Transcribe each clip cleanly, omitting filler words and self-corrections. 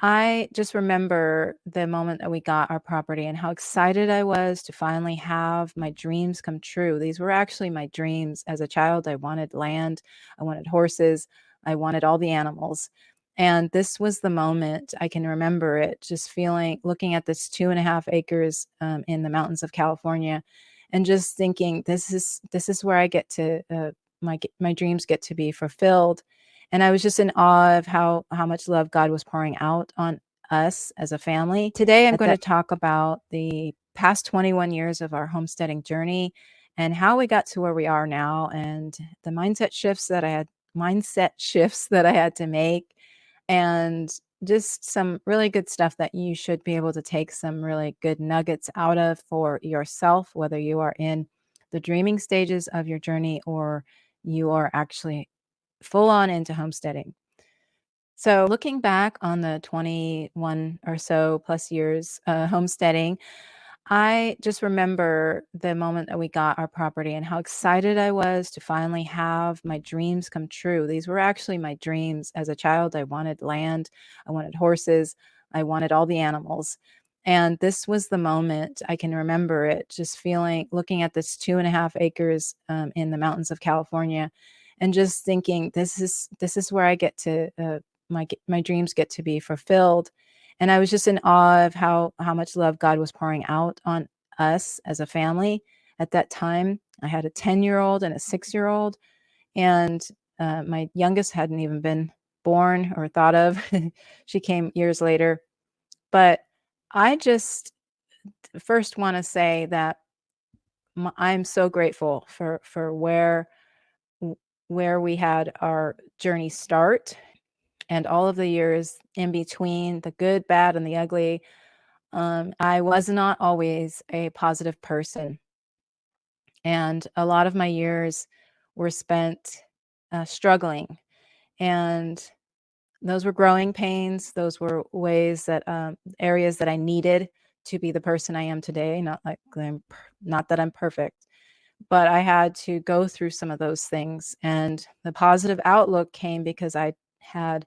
I just remember the moment that we got our property and how excited I was to finally have my dreams come true. These were actually my dreams as a child. I wanted land, I wanted horses, I wanted all the animals. And this was the moment I can remember it, just feeling, looking at this 2.5 acres in the mountains of California, and just thinking, this is where I get to my dreams get to be fulfilled. And I was just in awe of how much love God was pouring out on us as a family. Today, I'm going to talk about the past 21 years of our homesteading journey and how we got to where we are now, and the mindset shifts that I had to make, and just some really good stuff that you should be able to take some really good nuggets out of for yourself, whether you are in the dreaming stages of your journey or you are actually full on into homesteading. So, looking back on the 21 or so plus years homesteading, I just remember the moment that we got our property and how excited I was to finally have my dreams come true. These were actually my dreams as a child. I wanted land, I wanted horses, I wanted all the animals. And this was the moment I can remember it, just feeling, looking at this 2.5 acres in the mountains of California, and just thinking, this is where I get to my dreams get to be fulfilled. And I was just in awe of how much love God was pouring out on us as a family. At that time, I had a 10-year-old and a 6-year-old, and my youngest hadn't even been born or thought of. She came years later. But I just first want to say that I'm so grateful for where we had our journey start, and all of the years in between, the good, bad, and the ugly. I was not always a positive person, and a lot of my years were spent struggling. And those were growing pains. Those were ways that areas that I needed to be the person I am today. Not that I'm perfect, but I had to go through some of those things. And the positive outlook came because I had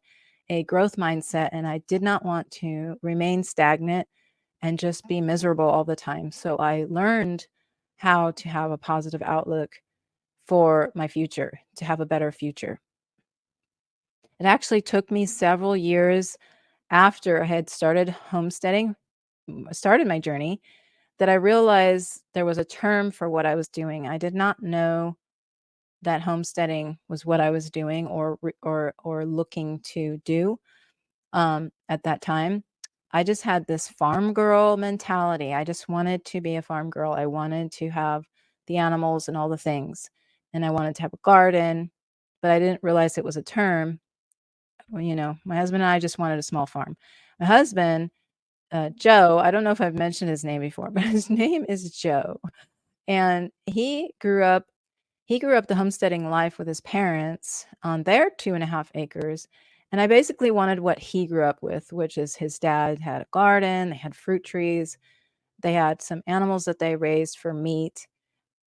a growth mindset, and I did not want to remain stagnant and just be miserable all the time. So I learned how to have a positive outlook for my future, to have a better future. It actually took me several years after I had started homesteading, started my journey, that I realized there was a term for what I was doing. I did not know that homesteading was what I was doing or looking to do at that time. I just had this farm girl mentality. I just wanted to be a farm girl. I wanted to have the animals and all the things, and I wanted to have a garden, but I didn't realize it was a term. Well, my husband and I just wanted a small farm. My husband, Joe, I don't know if I've mentioned his name before, but his name is Joe. And he grew up the homesteading life with his parents on their 2.5 acres. And I basically wanted what he grew up with, which is his dad had a garden, they had fruit trees, they had some animals that they raised for meat,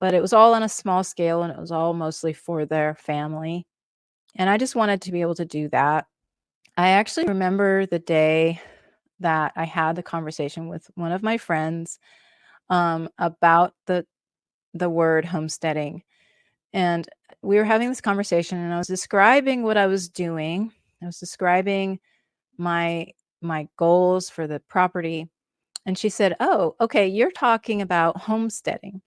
but it was all on a small scale and it was all mostly for their family. And I just wanted to be able to do that. I actually remember the day that I had the conversation with one of my friends about the word homesteading. And we were having this conversation, and I was describing what I was doing. I was describing my goals for the property. And she said, "Oh, okay, you're talking about homesteading."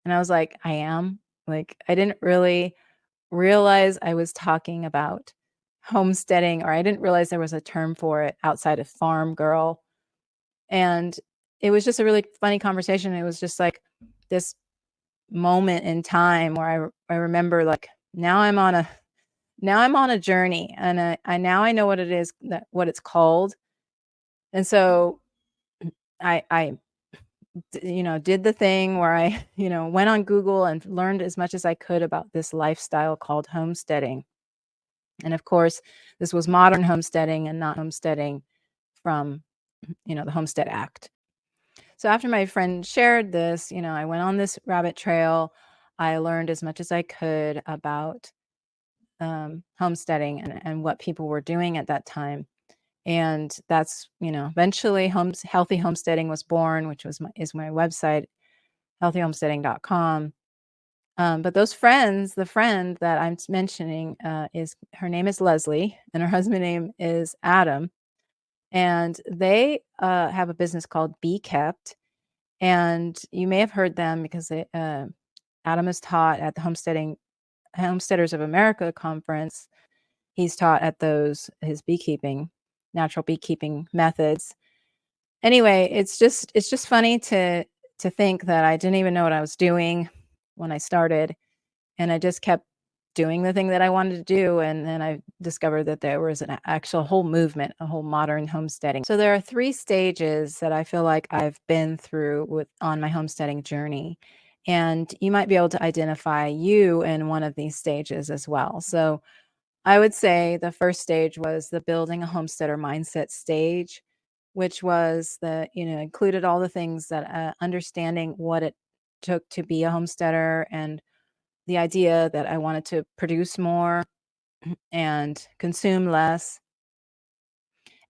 And I was like, "I am." Like, I didn't really realize I was talking about homesteading, or I didn't realize there was a term for it outside of farm girl. And it was just a really funny conversation. It was just like this moment in time where I remember, like, now I'm on a journey, and I know what it is, what it's called. And so I did the thing where I went on Google and learned as much as I could about this lifestyle called homesteading. And of course, this was modern homesteading and not homesteading from the Homestead Act. So after my friend shared this, I went on this rabbit trail. I learned as much as I could about homesteading and what people were doing at that time. And that's, eventually Healthy Homesteading was born, which is my website, healthyhomesteading.com. But those friends, the friend that I'm mentioning, is her name is Leslie, and her husband name is Adam, and they have a business called Be Kept, and you may have heard them because Adam is taught at the Homesteaders of America conference. He's taught at those his natural beekeeping methods. Anyway, it's just funny to think that I didn't even know what I was doing when I started, and I just kept doing the thing that I wanted to do, and then I discovered that there was an actual whole movement, a whole modern homesteading. So there are 3 stages that I feel like I've been through on my homesteading journey, and you might be able to identify you in one of these stages as well. So I would say the first stage was the building a homesteader mindset stage, which was included all the things that understanding what it took to be a homesteader, and the idea that I wanted to produce more and consume less.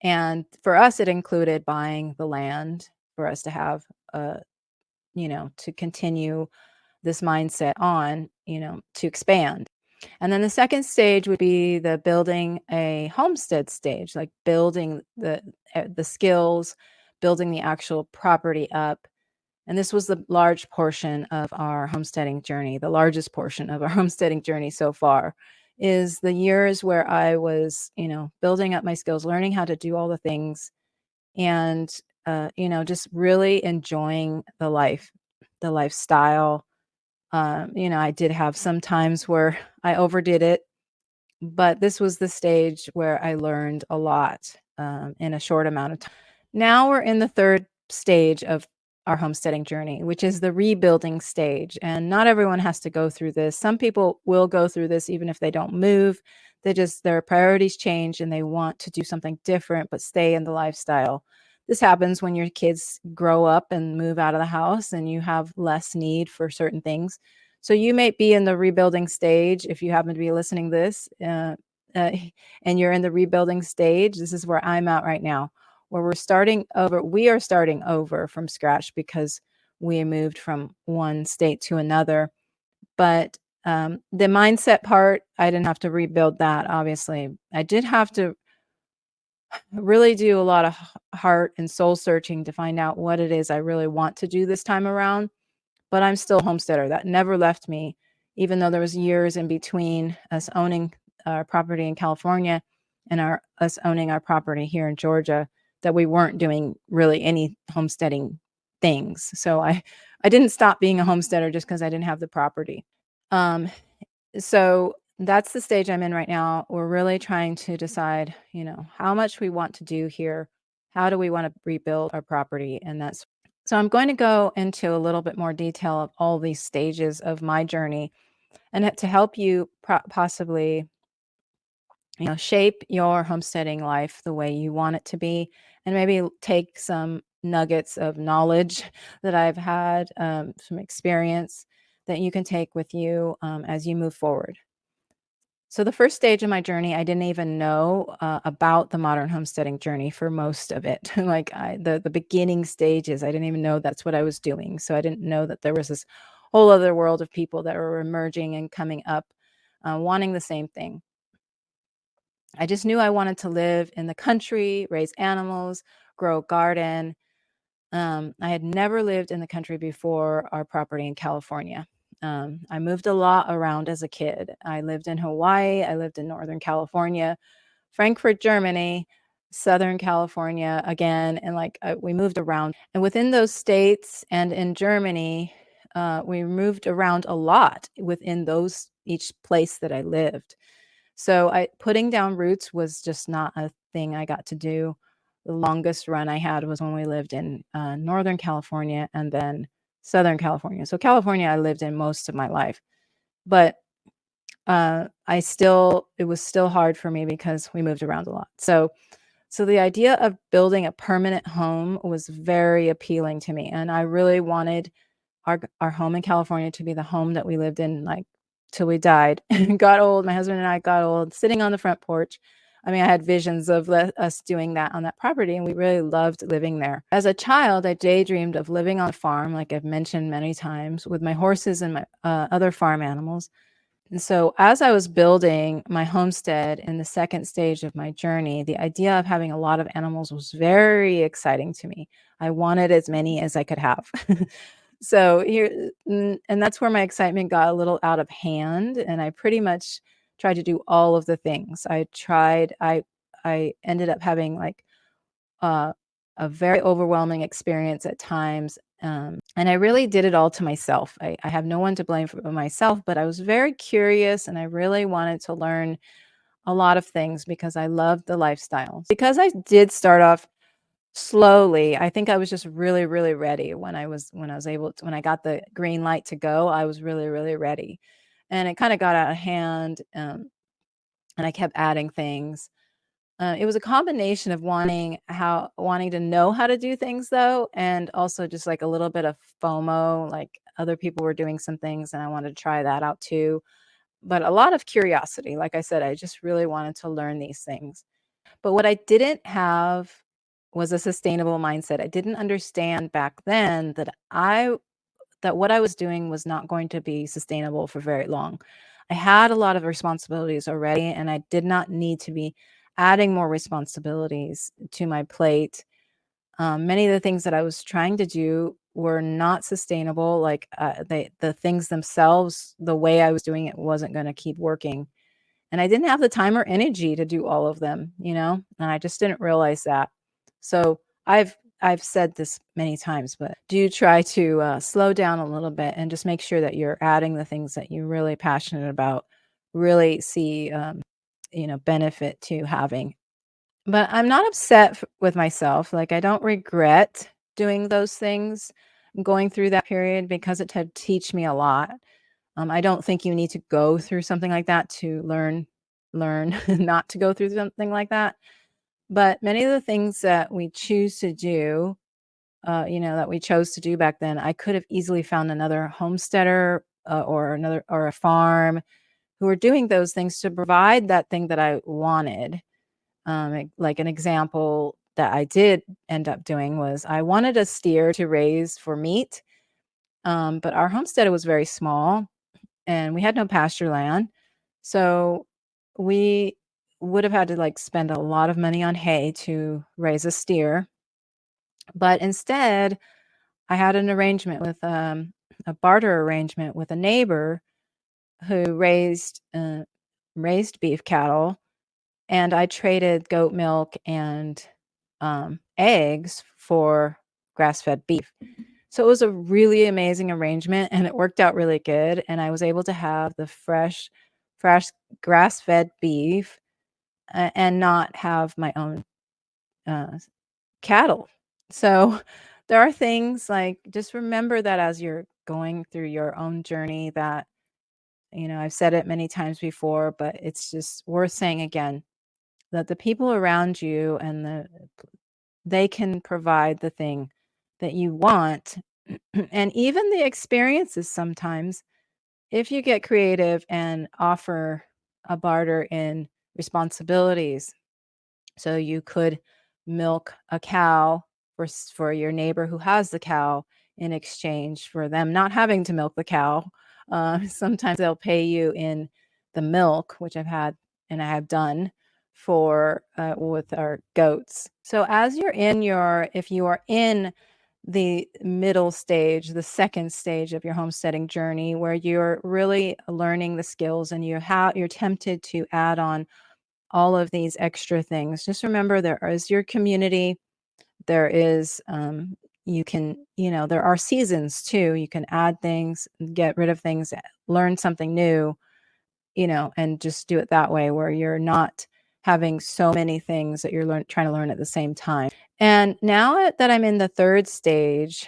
And for us, it included buying the land for us to have, to continue this mindset on, to expand. And then the second stage would be the building a homestead stage, like building the skills, building the actual property up. And this was the large portion of our homesteading journey. The largest portion of our homesteading journey so far is the years where I was, building up my skills, learning how to do all the things, and just really enjoying the lifestyle. I did have some times where I overdid it, but this was the stage where I learned a lot in a short amount of time. Now we're in the third stage of our homesteading journey, which is the rebuilding stage. And not everyone has to go through this. Some people will go through this even if they don't move. Their priorities change and they want to do something different but stay in the lifestyle. This happens when your kids grow up and move out of the house and you have less need for certain things. So you may be in the rebuilding stage if you happen to be listening this, uh, and you're in the rebuilding stage. This is where I'm at right now, where we're starting over. We are starting over from scratch because we moved from one state to another. But the mindset part, I didn't have to rebuild that, obviously. I did have to really do a lot of heart and soul searching to find out what it is I really want to do this time around. But I'm still a homesteader. That never left me, even though there was years in between us owning our property in California and us owning our property here in Georgia, that we weren't doing really any homesteading things. So I didn't stop being a homesteader just because I didn't have the property. Um, so that's the stage I'm in right now. We're really trying to decide, how much we want to do here. How do we want to rebuild our property? And so I'm going to go into a little bit more detail of all these stages of my journey, and to help you possibly, shape your homesteading life the way you want it to be, and maybe take some nuggets of knowledge that I've had, some experience that you can take with you as you move forward. So the first stage of my journey, I didn't even know about the modern homesteading journey for most of it. Like the beginning stages, I didn't even know that's what I was doing. So I didn't know that there was this whole other world of people that were emerging and coming up, wanting the same thing. I just knew I wanted to live in the country, raise animals, grow a garden. I had never lived in the country before our property in California. I moved a lot around as a kid. I lived in Hawaii. I lived in Northern California, Frankfurt, Germany, Southern California again. And we moved around. And within those states and in Germany, we moved around a lot within each place that I lived. So putting down roots was just not a thing I got to do. The longest run I had was when we lived in Northern California and then Southern California. So California, I lived in most of my life, but it was still hard for me because we moved around a lot. So the idea of building a permanent home was very appealing to me, and I really wanted our home in California to be the home that we lived in, like, till we died. Got old. My husband and I got old, sitting on the front porch I mean, I had visions of us doing that on that property, and we really loved living there. As a child, I daydreamed of living on a farm, like I've mentioned many times, with my horses and my other farm animals. And so, as I was building my homestead in the second stage of my journey, the idea of having a lot of animals was very exciting to me. I wanted as many as I could have. So and that's where my excitement got a little out of hand, and I pretty much tried to do all of the things. I ended up having like uh, a very overwhelming experience at times. And I really did it all to myself. I have no one to blame for but myself, but I was very curious and I really wanted to learn a lot of things because I loved the lifestyle. Because I did start off slowly, I think I was just really, really ready when I got the green light to go, I was really, really ready. And it kind of got out of hand, and I kept adding things. It was a combination of wanting to know how to do things though, and also just like a little bit of FOMO, like other people were doing some things and I wanted to try that out too. But a lot of curiosity. Like I said, I just really wanted to learn these things. But what I didn't have was a sustainable mindset. I didn't understand back then that what I was doing was not going to be sustainable for very long. I had a lot of responsibilities already, and I did not need to be adding more responsibilities to my plate. Many of the things that I was trying to do were not sustainable. Like the things themselves, the way I was doing it wasn't going to keep working. And I didn't have the time or energy to do all of them, and I just didn't realize that. So I've said this many times, but do try to slow down a little bit and just make sure that you're adding the things that you're really passionate about, really see, benefit to having. But I'm not upset with myself. Like I don't regret doing those things, going through that period because it did teach me a lot. I don't think you need to go through something like that to learn not to go through something like that. But many of the things that we choose to do, that we chose to do back then, I could have easily found another homesteader or a farm who were doing those things to provide that thing that I wanted. Like an example that I did end up doing was I wanted a steer to raise for meat, but our homestead was very small and we had no pasture land. So we would have had to like spend a lot of money on hay to raise a steer. But instead, I had an arrangement with a barter arrangement with a neighbor who raised beef cattle, and I traded goat milk and eggs for grass-fed beef. So it was a really amazing arrangement and it worked out really good. And I was able to have the fresh grass-fed beef and not have my own uh, cattle. So there are things like just remember that as you're going through your own journey that, I've said it many times before, but it's just worth saying again that the people around you they can provide the thing that you want and even the experiences sometimes if you get creative and offer a barter in responsibilities. So you could milk a cow for your neighbor who has the cow in exchange for them not having to milk the cow. Sometimes they'll pay you in the milk, which I've had and I have done for with our goats. So if you are in the middle stage, the second stage of your homesteading journey, where you're really learning the skills and you're tempted to add on all of these extra things. Just remember there is your community. There is, there are seasons too. You can add things, get rid of things, learn something new, and just do it that way where you're not having so many things that you're trying to learn at the same time. And now that I'm in the third stage,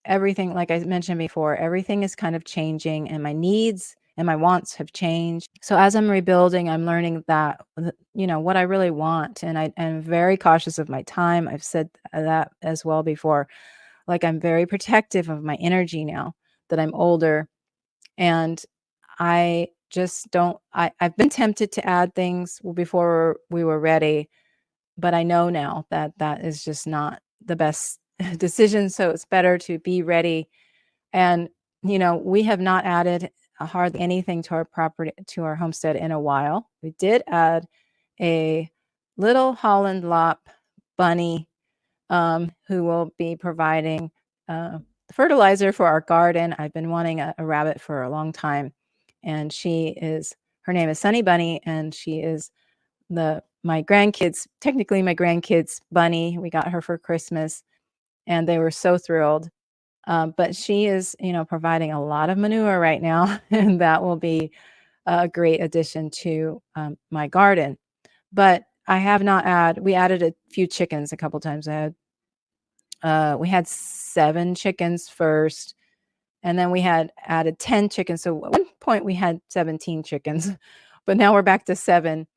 everything, like I mentioned before, everything is kind of changing and my needs and my wants have changed. So as I'm rebuilding, I'm learning that, what I really want. And I'm very cautious of my time. I've said that as well before. Like I'm very protective of my energy now that I'm older. And I just don't I've been tempted to add things before we were ready, but I know now that that is just not the best decision, so it's better to be ready. And, we have not added hardly anything to our property to our homestead in a while. We did add a little Holland Lop bunny, who will be providing, fertilizer for our garden. I've been wanting a rabbit for a long time, and her name is Sunny Bunny, and she is my grandkids technically my grandkids' bunny. We got her for Christmas, and they were so thrilled. But she is, providing a lot of manure right now, and that will be a great addition to, my garden. But we added a few chickens a couple times. We had 7 chickens first, and then we had added 10 chickens. So at one point we had 17 chickens, but now we're back to 7.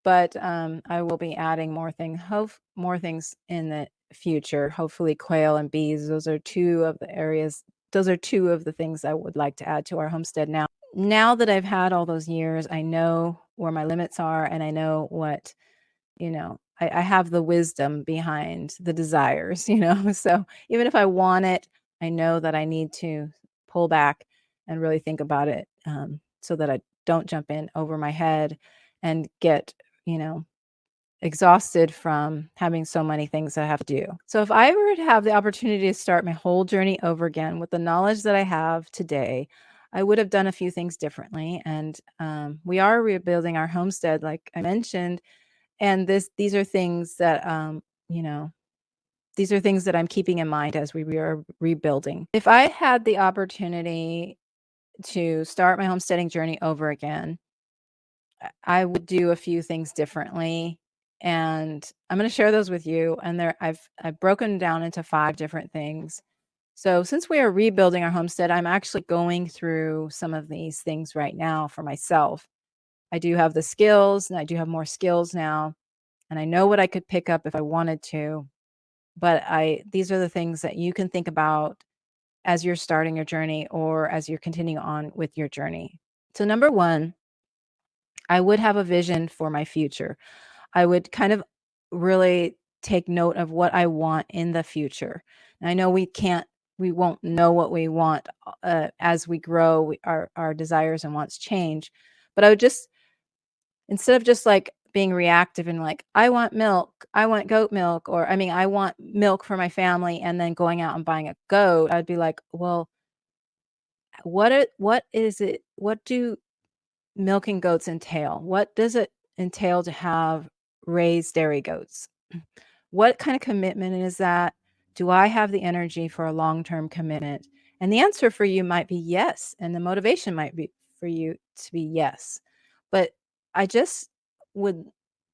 But, I will be adding more things in the future, hopefully quail and bees. Those are 2 of the things I would like to add to our homestead now. Now that I've had all those years, I know where my limits are, and I know what, I have the wisdom behind the desires, So even if I want it, I know that I need to pull back and really think about it, so that I don't jump in over my head and get, you know, exhausted from having so many things I have to do. So if I were to have the opportunity to start my whole journey over again with the knowledge that I have today, I would have done a few things differently. And we are rebuilding our homestead, like I mentioned, and these are things that you know these are things that I'm keeping in mind as we are rebuilding. If I had the opportunity to start my homesteading journey over again, I would do a few things differently, and I'm gonna share those with you, and I've broken down into 5 different things. So, since we are rebuilding our homestead, I'm actually going through some of these things right now for myself. I do have the skills, and I do have more skills now, and I know what I could pick up if I wanted to, but I these are the things that you can think about as you're starting your journey or as you're continuing on with your journey. So, number 1, I would have a vision for my future. I would kind of really take note of what I want in the future. And I know we won't know what we want as we grow. Our desires and wants change. But I would just, instead of just like being reactive and like, I want milk, I want goat milk, or I mean, I want milk for my family, and then going out and buying a goat, I'd be like, well, what is it? What do milking goats entail? What does it entail to have raised dairy goats? What kind of commitment is that? Do I have the energy for a long-term commitment? And the answer for you might be yes, and the motivation might be for you to be yes. But I just would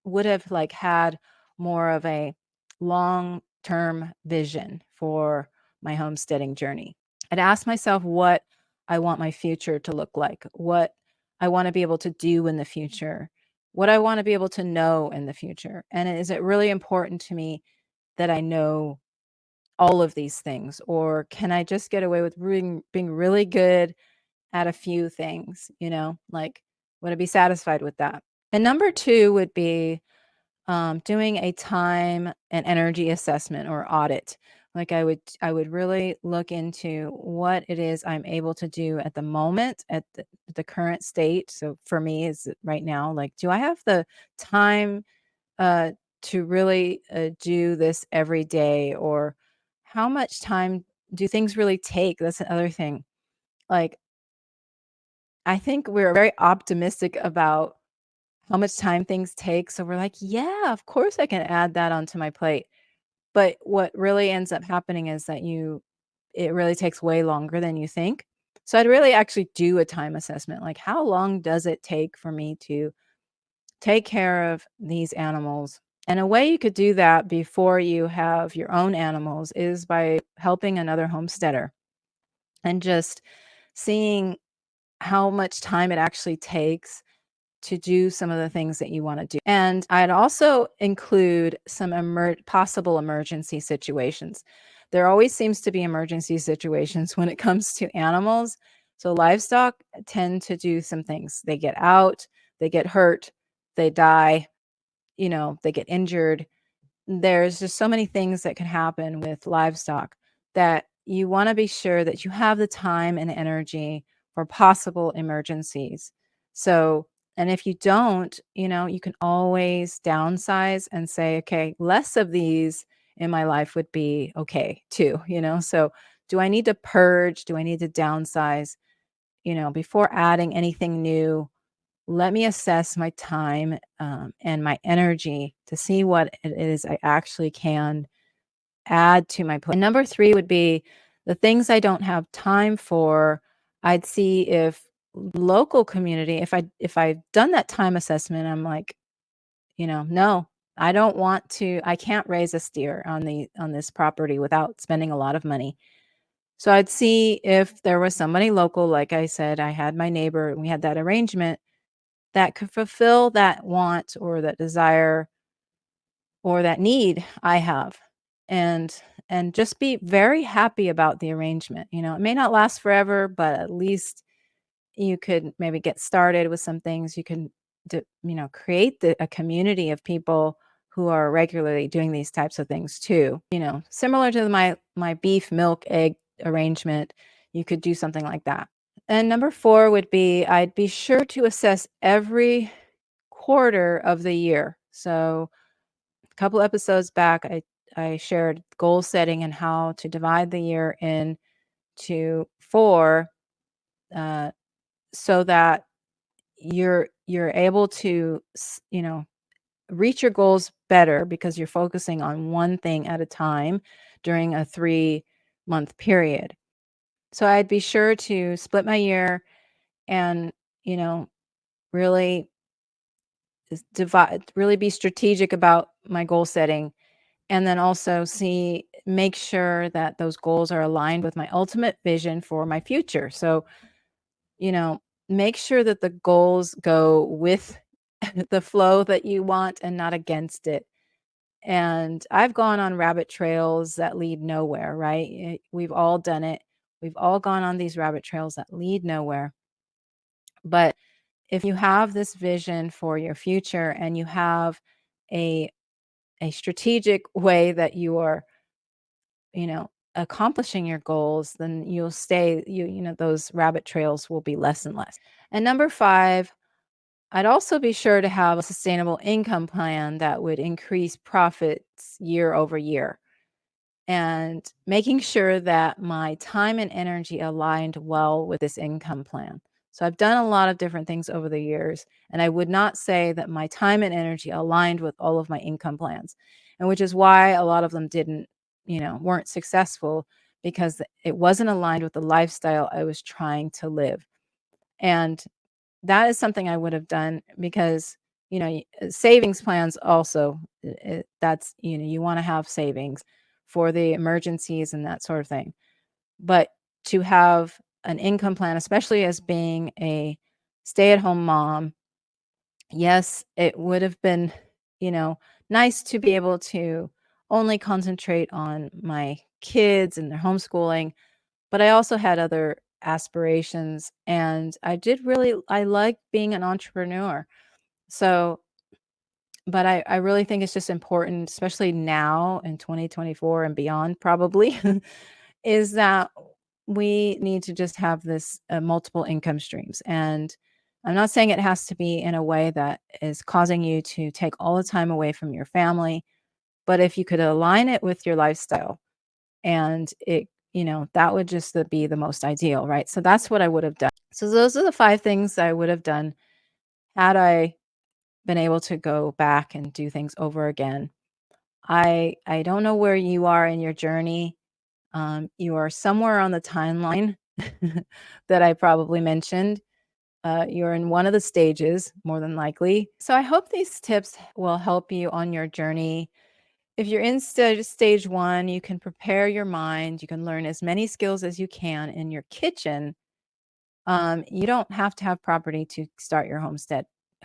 would have like had more of a long-term vision for my homesteading journey. I'd ask myself what I want my future to look like, what I want to be able to do in the future, what I want to be able to know in the future. And is it really important to me that I know all of these things? Or can I just get away with being really good at a few things? Like, would I be satisfied with that? And number 2 would be doing a time and energy assessment or audit. Like I would really look into what it is I'm able to do at the moment, at the current state. So for me, is right now, like, do I have the time uh, to really do this every day, or how much time do things really take? That's another thing. Like, I think we're very optimistic about how much time things take. So we're like, yeah, of course I can add that onto my plate. But what really ends up happening is that it really takes way longer than you think. So I'd really actually do a time assessment. Like, how long does it take for me to take care of these animals? And a way you could do that before you have your own animals is by helping another homesteader and just seeing how much time it actually takes to do some of the things that you wanna do. And I'd also include some possible emergency situations. There always seems to be emergency situations when it comes to animals, So livestock tend to do some things. They get out, they get hurt, they die, they get injured. There's just so many things that can happen with livestock that you want to be sure that you have the time and energy for possible emergencies. So, and if you don't, you can always downsize and say, okay, less of these in my life would be okay too. So, do I need to purge? Do I need to downsize? Before adding anything new, let me assess my time, and my energy to see what it is I actually can add to my plate. And number 3 would be the things I don't have time for. I'd see if local community, if I've done that time assessment, I'm like, no, I don't want to. I can't raise a steer on this property without spending a lot of money. So I'd see if there was somebody local. Like I said, I had my neighbor, and we had that arrangement that could fulfill that want or that desire or that need I have, and just be very happy about the arrangement. It may not last forever, but at least you could maybe get started with some things. You can create a community of people who are regularly doing these types of things too. Similar to my beef, milk, egg arrangement, you could do something like that. And number 4 would be, I'd be sure to assess every quarter of the year. So a couple episodes back, I shared goal setting and how to divide the year into 4, uh, so that you're able to reach your goals better because you're focusing on one thing at a time during a 3-month period. So I'd be sure to split my year and you know really really be strategic about my goal setting, and then also make sure that those goals are aligned with my ultimate vision for my future. So, you know, make sure that the goals go with the flow that you want and not against it. And I've gone on rabbit trails that lead nowhere, right? We've all done it. We've all gone on these rabbit trails that lead nowhere. But if you have this vision for your future and you have a strategic way that you are, accomplishing your goals, then you'll stay, those rabbit trails will be less and less. And number 5, I'd also be sure to have a sustainable income plan that would increase profits year over year, and making sure that my time and energy aligned well with this income plan. So I've done a lot of different things over the years, and I would not say that my time and energy aligned with all of my income plans, and which is why a lot of them weren't successful, because it wasn't aligned with the lifestyle I was trying to live. And that is something I would have done because, savings plans also, that's, you want to have savings for the emergencies and that sort of thing. But to have an income plan, especially as being a stay-at-home mom, yes, it would have been, you know, nice to be able to only concentrate on my kids and their homeschooling, but I also had other aspirations, and I like being an entrepreneur. So, but I really think it's just important, especially now in 2024 and beyond probably, is that we need to just have this, multiple income streams. And I'm not saying it has to be in a way that is causing you to take all the time away from your family, but if you could align it with your lifestyle, and that would just be the most ideal, right? So that's what I would have done. So those are the 5 things I would have done had I been able to go back and do things over again. I don't know where you are in your journey. You are somewhere on the timeline that I probably mentioned. You're in one of the stages, more than likely. So I hope these tips will help you on your journey. If you're in stage 1, you can prepare your mind. You can learn as many skills as you can in your kitchen. You don't have to have property to start your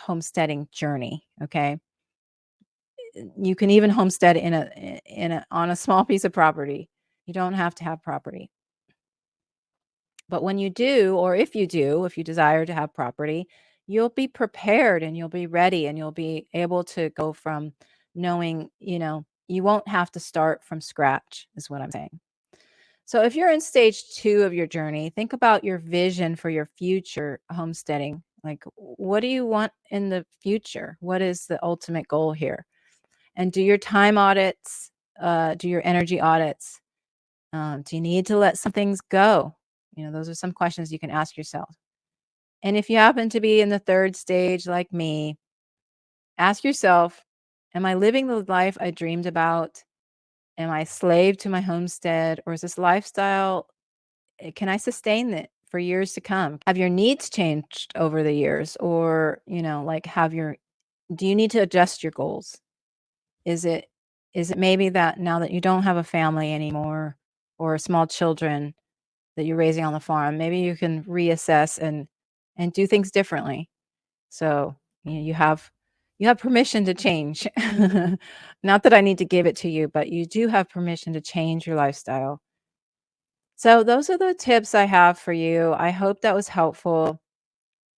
homesteading journey. Okay, you can even homestead on a small piece of property. You don't have to have property. But when you do, or if you do, if you desire to have property, you'll be prepared and you'll be ready and you'll be able to go from knowing, you won't have to start from scratch, is what I'm saying. So if you're in stage 2 of your journey, think about your vision for your future homesteading. Like, what do you want in the future? What is the ultimate goal here? And do your time audits, do your energy audits. Do you need to let some things go? Those are some questions you can ask yourself. And if you happen to be in the 3rd stage like me, ask yourself, am I living the life I dreamed about? Am I a slave to my homestead? Or is this lifestyle, can I sustain it for years to come? Have your needs changed over the years? Or, like do you need to adjust your goals? Is it maybe that now that you don't have a family anymore or small children that you're raising on the farm, maybe you can reassess and do things differently. So, you have permission to change. Not that I need to give it to you, but you do have permission to change your lifestyle. So those are the tips I have for you. I hope that was helpful.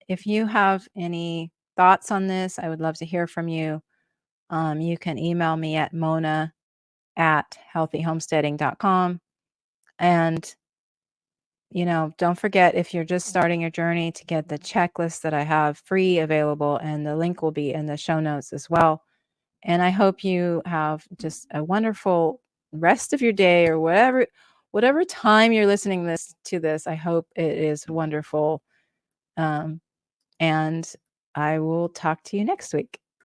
If you have any thoughts on this, I would love to hear from you. You can email me at mona@healthyhomesteading.com. And, don't forget, if you're just starting your journey, to get the checklist that I have free available, and the link will be in the show notes as well. And I hope you have just a wonderful rest of your day, or whatever time you're listening to this. I hope it is wonderful. Um, and I will talk to you next week.